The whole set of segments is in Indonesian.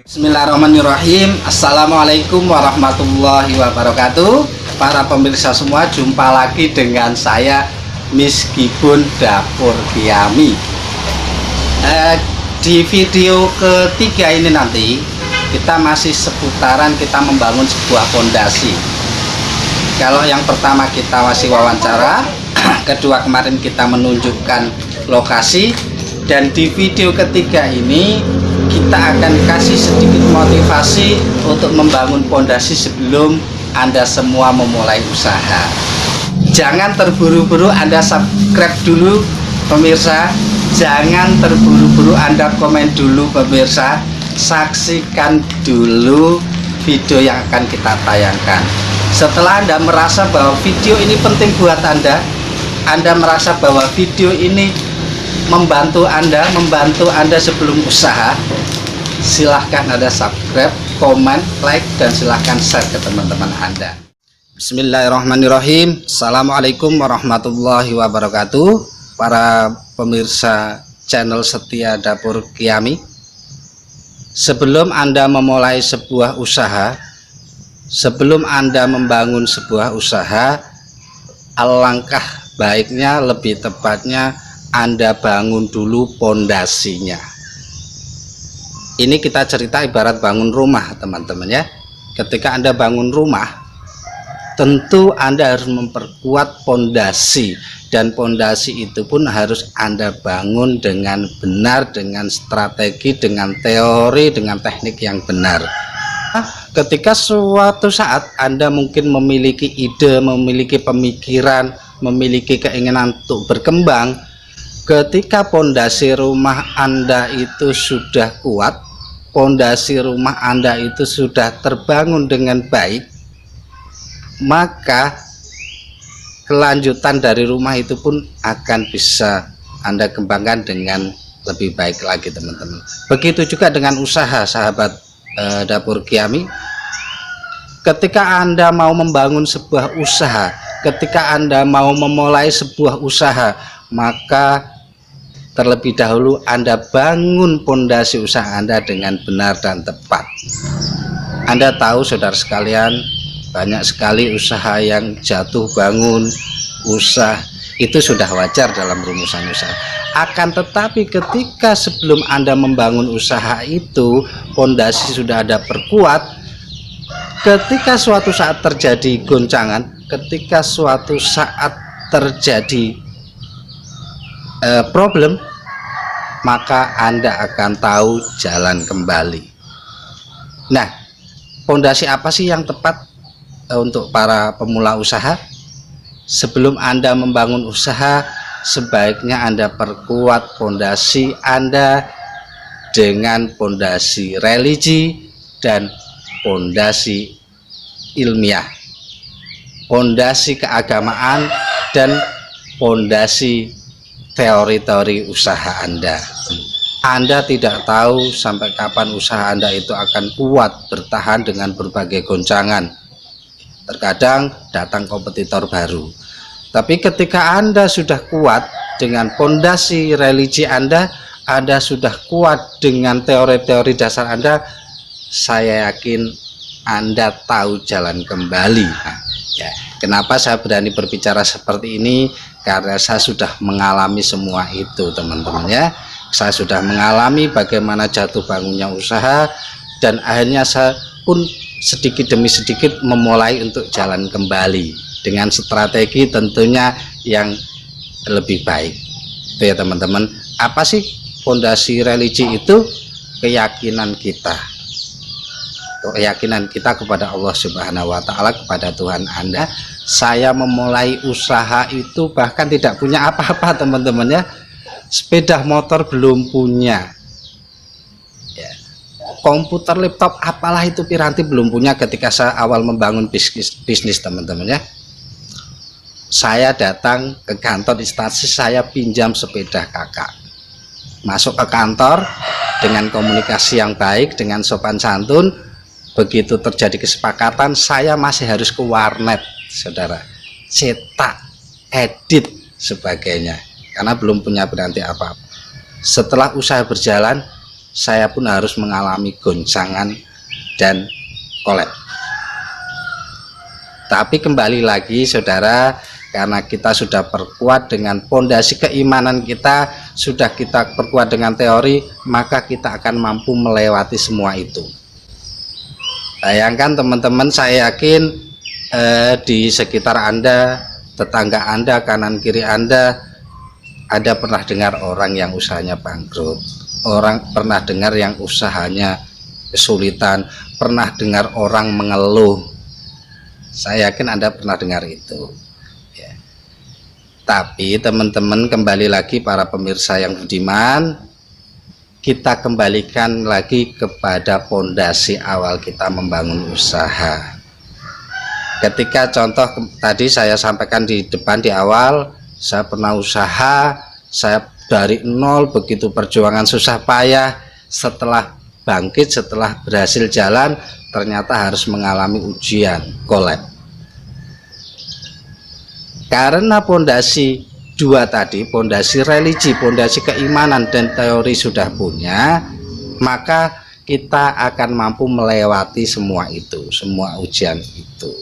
Bismillahirrahmanirrahim. Assalamualaikum warahmatullahi wabarakatuh. Para pemirsa semua, jumpa lagi dengan saya Miskibun Dapur Kiami. Di video ketiga ini nanti kita masih seputaran kita membangun sebuah fondasi. Kalau yang pertama kita masih wawancara, kedua kemarin kita menunjukkan lokasi, dan di video ketiga ini kita akan kasih sedikit motivasi untuk membangun fondasi sebelum Anda semua memulai usaha. Jangan terburu-buru Anda subscribe dulu pemirsa, jangan terburu-buru Anda komen dulu pemirsa, saksikan dulu video yang akan kita tayangkan. Setelah Anda merasa bahwa video ini penting buat Anda merasa bahwa video ini membantu Anda sebelum usaha, silahkan Anda subscribe, komen, like, dan silahkan share ke teman-teman Anda. Bismillahirrahmanirrahim. Assalamualaikum warahmatullahi wabarakatuh. Para pemirsa channel setia Dapur Kiami, sebelum Anda memulai sebuah usaha, sebelum Anda membangun sebuah usaha, alangkah baiknya, lebih tepatnya Anda bangun dulu pondasinya. Ini kita cerita ibarat bangun rumah teman-teman ya. Ketika Anda bangun rumah, tentu Anda harus memperkuat pondasi, dan pondasi itu pun harus Anda bangun dengan benar, dengan strategi, dengan teori, dengan teknik yang benar. Ketika suatu saat Anda mungkin memiliki ide, memiliki pemikiran, memiliki keinginan untuk berkembang, ketika pondasi rumah Anda itu sudah kuat, pondasi rumah Anda itu sudah terbangun dengan baik, maka kelanjutan dari rumah itu pun akan bisa Anda kembangkan dengan lebih baik lagi teman-teman. Begitu juga dengan usaha sahabat Dapur Kiami. Ketika Anda mau membangun sebuah usaha, ketika Anda mau memulai sebuah usaha, maka terlebih dahulu Anda bangun pondasi usaha Anda dengan benar dan tepat. Anda tahu saudara sekalian, banyak sekali usaha yang jatuh bangun, usaha itu sudah wajar dalam rumusan usaha. Akan tetapi ketika sebelum Anda membangun usaha itu, pondasi sudah Anda perkuat, ketika suatu saat terjadi goncangan, ketika suatu saat terjadi problem, maka Anda akan tahu jalan kembali. Nah, pondasi apa sih yang tepat untuk para pemula usaha? Sebelum Anda membangun usaha, sebaiknya Anda perkuat pondasi Anda dengan pondasi religi dan pondasi ilmiah, pondasi keagamaan, dan pondasi teori-teori usaha Anda. Anda tidak tahu sampai kapan usaha Anda itu akan kuat bertahan dengan berbagai goncangan. Terkadang datang kompetitor baru. Tapi ketika Anda sudah kuat dengan pondasi religi Anda sudah kuat dengan teori-teori dasar Anda, saya yakin Anda tahu jalan kembali. Nah, ya, kenapa saya berani berbicara seperti ini? Karena saya sudah mengalami semua itu teman-teman ya. Saya sudah mengalami bagaimana jatuh bangunnya usaha, dan akhirnya saya pun sedikit demi sedikit memulai untuk jalan kembali dengan strategi tentunya yang lebih baik. Itu ya teman-teman. Apa sih fondasi religi itu? Keyakinan kita, keyakinan kita kepada Allah Subhanahu wa Ta'ala, kepada Tuhan Anda. Saya memulai usaha itu bahkan tidak punya apa-apa teman-teman ya. Sepeda motor belum punya ya. Komputer, laptop, apalah itu piranti belum punya ketika saya awal membangun bisnis teman-teman ya. Saya datang ke kantor instansi, saya pinjam sepeda kakak. masuk ke kantor dengan komunikasi yang baik, dengan sopan santun. Begitu terjadi kesepakatan, saya masih harus ke warnet, saudara, cetak, edit, sebagainya, karena belum punya berarti apa-apa. Setelah usaha berjalan, saya pun harus mengalami goncangan dan kolab. Tapi kembali lagi, saudara, karena kita sudah perkuat dengan pondasi keimanan kita, sudah kita perkuat dengan teori, maka kita akan mampu melewati semua itu. Bayangkan teman-teman, saya yakin di sekitar Anda, tetangga Anda, kanan kiri Anda pernah dengar orang yang usahanya bangkrut, orang pernah dengar yang usahanya kesulitan, pernah dengar orang mengeluh. Saya yakin Anda pernah dengar itu ya. Tapi teman-teman, kembali lagi para pemirsa yang budiman, kita kembalikan lagi kepada pondasi awal kita membangun usaha. Ketika contoh tadi saya sampaikan di depan di awal, saya pernah usaha, saya dari nol, begitu perjuangan susah payah, setelah bangkit, setelah berhasil jalan, ternyata harus mengalami ujian, kolab. Karena pondasi dua tadi, pondasi religi, pondasi keimanan dan teori sudah punya, maka kita akan mampu melewati semua itu, semua ujian itu.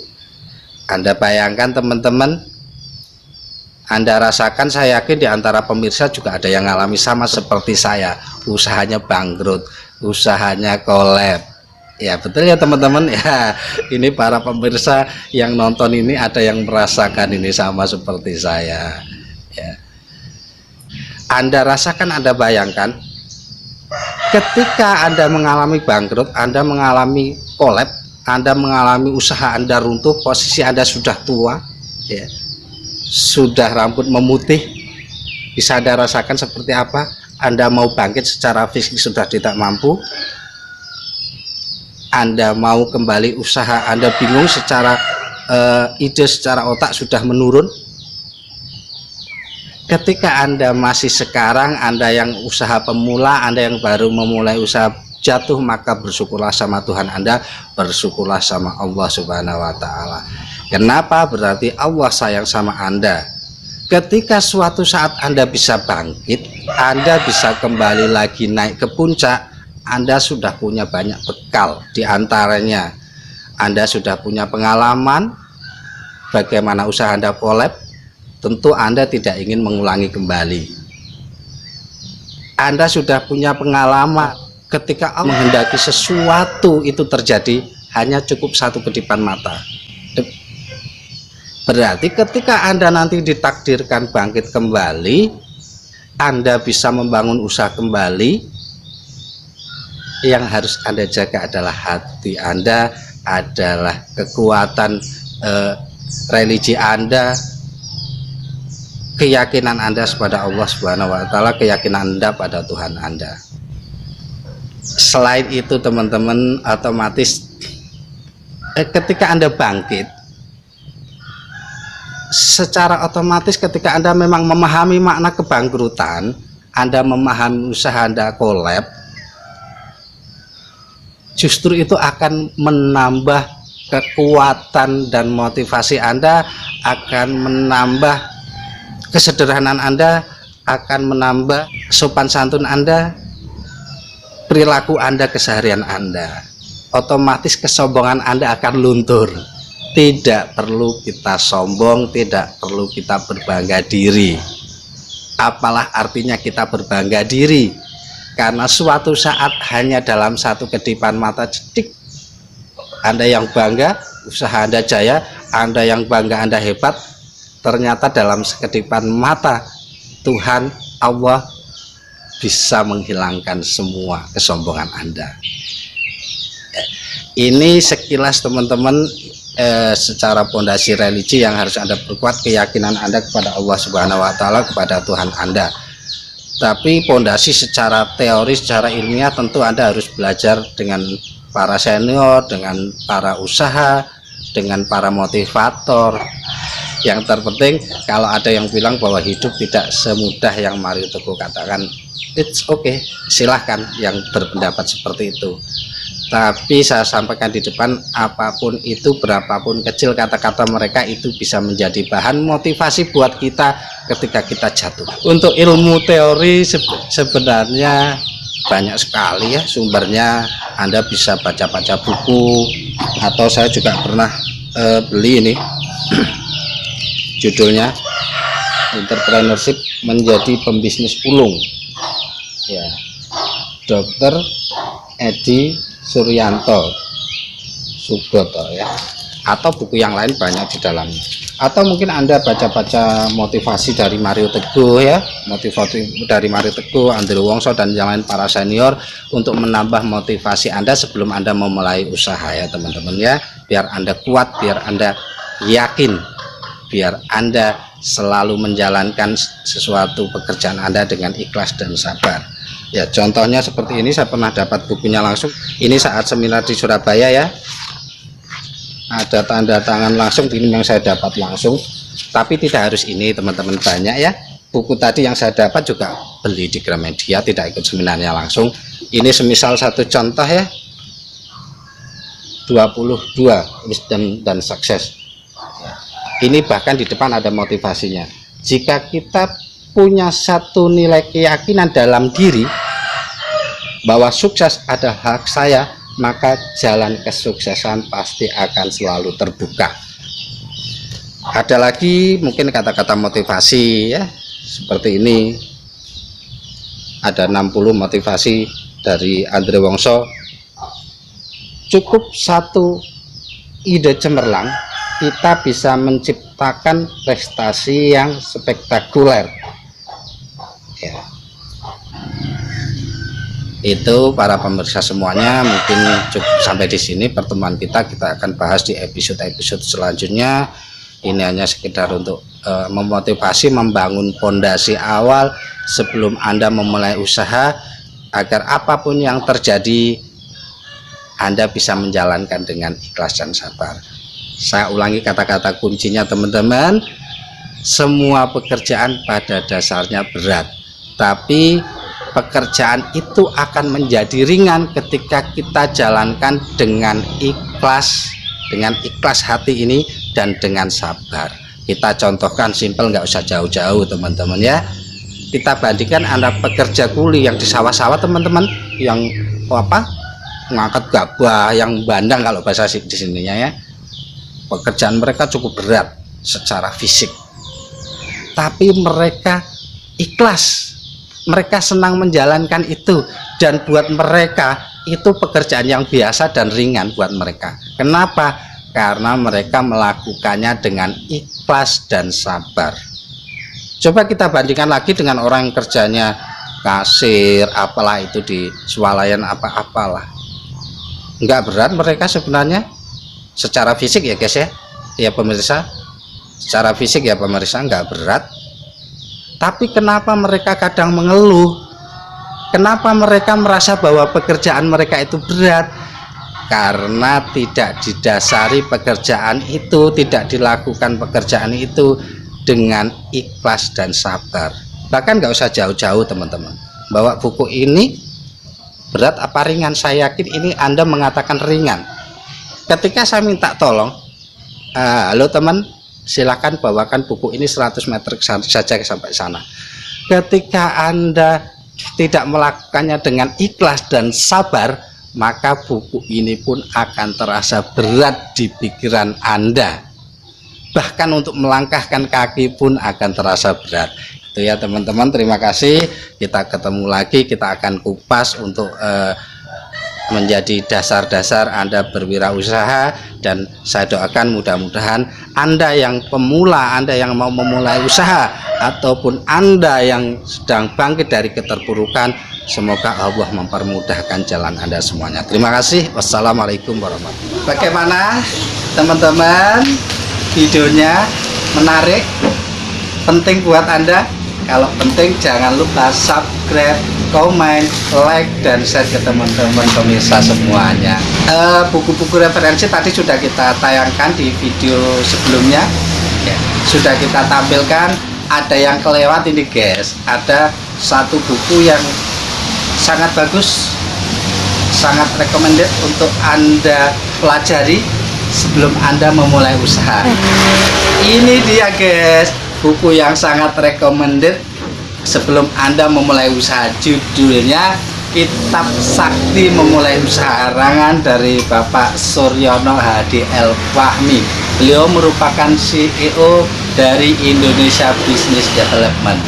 Anda bayangkan teman-teman, Anda rasakan, saya yakin di antara pemirsa juga ada yang mengalami sama seperti saya, usahanya bangkrut, usahanya kolab. Ya betul ya teman-teman ya, ini para pemirsa yang nonton ini ada yang merasakan ini sama seperti saya ya. Anda rasakan, Anda bayangkan, ketika Anda mengalami bangkrut, Anda mengalami kolab, Anda mengalami usaha Anda runtuh, posisi Anda sudah tua ya, sudah rambut memutih, bisa Anda rasakan seperti apa? Anda mau bangkit secara fisik sudah tidak mampu, Anda mau kembali usaha, Anda bingung secara ide, secara otak sudah menurun. Ketika Anda masih sekarang, Anda yang usaha pemula, Anda yang baru memulai usaha jatuh, maka bersyukurlah sama Tuhan Anda, bersyukurlah sama Allah Subhanahu wa Ta'ala. Kenapa? Berarti Allah sayang sama Anda. Ketika suatu saat Anda bisa bangkit, Anda bisa kembali lagi naik ke puncak, Anda sudah punya banyak bekal. Di antaranya Anda sudah punya pengalaman bagaimana usaha Anda kolab. Tentu Anda tidak ingin mengulangi kembali. Anda sudah punya pengalaman ketika Allah menghendaki sesuatu itu terjadi, hanya cukup satu kedipan mata. Berarti ketika Anda nanti ditakdirkan bangkit kembali, Anda bisa membangun usaha kembali. Yang harus Anda jaga adalah hati Anda, adalah kekuatan religi Anda, keyakinan Anda kepada Allah Subhanahu wa Ta'ala, keyakinan Anda pada Tuhan Anda. Selain itu teman-teman, otomatis ketika Anda bangkit, secara otomatis ketika Anda memang memahami makna kebangkrutan, Anda memahami usaha Anda kolab, justru itu akan menambah kekuatan dan motivasi Anda, akan menambah kesederhanaan Anda, akan menambah sopan santun Anda, perilaku Anda, keseharian Anda. Otomatis kesombongan Anda akan luntur. Tidak perlu kita sombong, tidak perlu kita berbangga diri. Apalah artinya kita berbangga diri? Karena suatu saat hanya dalam satu kedipan mata cedik, Anda yang bangga, usaha Anda jaya, Anda yang bangga, Anda hebat, ternyata dalam sekedipan mata Tuhan Allah bisa menghilangkan semua kesombongan Anda. Ini sekilas teman-teman secara pondasi religi yang harus Anda perkuat, keyakinan Anda kepada Allah Subhanahu wa Ta'ala, kepada Tuhan Anda. Tapi pondasi secara teori, secara ilmiah tentu Anda harus belajar dengan para senior, dengan para usaha, dengan para motivator Yang terpenting kalau ada yang bilang bahwa hidup tidak semudah yang Mario Teguh katakan, it's okay, silahkan yang berpendapat seperti itu. Tapi saya sampaikan di depan, apapun itu, berapapun kecil kata-kata mereka, itu bisa menjadi bahan motivasi buat kita ketika kita jatuh. Untuk ilmu teori sebenarnya banyak sekali ya sumbernya. Anda bisa baca-baca buku, atau saya juga pernah beli ini judulnya Entrepreneurship Menjadi Pembisnis Ulung ya, Dr. Edi Suryanto Suboto ya, atau buku yang lain banyak di dalamnya. Atau mungkin Anda baca-baca motivasi dari Mario Teguh ya, motivasi dari Mario Teguh, Andrew Wongso dan yang lain para senior, untuk menambah motivasi Anda sebelum Anda memulai usaha ya teman-teman ya, biar Anda kuat, biar Anda yakin, biar Anda selalu menjalankan sesuatu pekerjaan Anda dengan ikhlas dan sabar ya. Contohnya seperti ini, saya pernah dapat bukunya langsung ini saat seminar di Surabaya ya, ada tanda tangan langsung, ini yang saya dapat langsung. Tapi tidak harus ini teman-teman, banyak ya buku tadi yang saya dapat juga beli di Gramedia, tidak ikut seminarnya langsung. Ini semisal satu contoh ya, 22 Wisdom dan Sukses. Ini bahkan di depan ada motivasinya. Jika kita punya satu nilai keyakinan dalam diri bahwa sukses adalah hak saya, maka jalan kesuksesan pasti akan selalu terbuka. Ada lagi mungkin kata-kata motivasi ya, seperti ini. Ada 60 motivasi dari Andrew Wongso. Cukup satu ide cemerlang, kita bisa menciptakan prestasi yang spektakuler ya. Itu para pemirsa semuanya, mungkin cukup sampai di sini pertemuan kita akan bahas di episode-episode selanjutnya. Ini hanya sekedar untuk memotivasi, membangun fondasi awal sebelum Anda memulai usaha, agar apapun yang terjadi Anda bisa menjalankan dengan ikhlas dan sabar. Saya ulangi kata-kata kuncinya teman-teman, semua pekerjaan pada dasarnya berat, tapi pekerjaan itu akan menjadi ringan ketika kita jalankan dengan ikhlas hati ini dan dengan sabar. Kita contohkan simpel, nggak usah jauh-jauh teman-teman ya. Kita bandingkan Anda pekerja kuli yang di sawah-sawah teman-teman, yang ngangkat gabah, yang bandang kalau bahasa di sininya ya. Pekerjaan mereka cukup berat secara fisik, tapi mereka ikhlas, mereka senang menjalankan itu, dan buat mereka itu pekerjaan yang biasa dan ringan buat mereka. Kenapa? Karena mereka melakukannya dengan ikhlas dan sabar. Coba kita bandingkan lagi dengan orang yang kerjanya kasir, apalah itu di swalayan, apalah, nggak berat mereka sebenarnya secara fisik ya guys ya pemirsa, secara fisik ya pemirsa nggak berat. Tapi kenapa mereka kadang mengeluh? Kenapa mereka merasa bahwa pekerjaan mereka itu berat? Karena tidak didasari pekerjaan itu, tidak dilakukan pekerjaan itu dengan ikhlas dan sabar. Bahkan nggak usah jauh-jauh teman-teman, bawa buku ini berat apa ringan, saya yakin ini Anda mengatakan ringan. Ketika saya minta tolong, halo teman, silakan bawakan buku ini 100 meter saja sampai sana. Ketika Anda tidak melakukannya dengan ikhlas dan sabar, maka buku ini pun akan terasa berat di pikiran Anda. Bahkan untuk melangkahkan kaki pun akan terasa berat. Itu ya teman-teman, terima kasih. Kita ketemu lagi, kita akan kupas untuk menjadi dasar-dasar Anda berwirausaha, dan saya doakan mudah-mudahan Anda yang pemula, Anda yang mau memulai usaha, ataupun Anda yang sedang bangkit dari keterpurukan, semoga Allah mempermudahkan jalan Anda semuanya. Terima kasih. Wassalamualaikum warahmatullahi wabarakatuh. Bagaimana teman-teman, videonya menarik, penting buat Anda? Kalau penting jangan lupa subscribe, komen, like, dan share ke teman-teman pemirsa semuanya. Buku-buku referensi tadi sudah kita tayangkan di video sebelumnya ya. sudah kita tampilkan. Ada yang kelewat ini guys, ada satu buku yang sangat bagus, sangat recommended untuk Anda pelajari sebelum Anda memulai usaha. Ini dia guys, buku yang sangat recommended sebelum Anda memulai usaha. Judulnya Kitab Sakti Memulai Usaha, karangan dari Bapak Suryono Hadi El Fahmi. Beliau merupakan CEO dari Indonesia Business Development.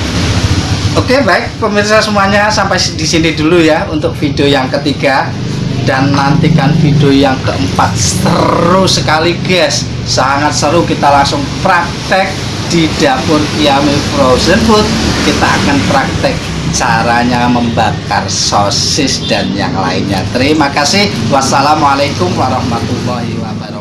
Oke, baik pemirsa semuanya, sampai di sini dulu ya untuk video yang ketiga, dan nantikan video yang keempat. Seru sekali guys, sangat seru. Kita langsung praktek di dapur Kiamil Frozen Food. Kita akan praktek caranya membakar sosis dan yang lainnya. Terima kasih. Wassalamualaikum warahmatullahi wabarakatuh.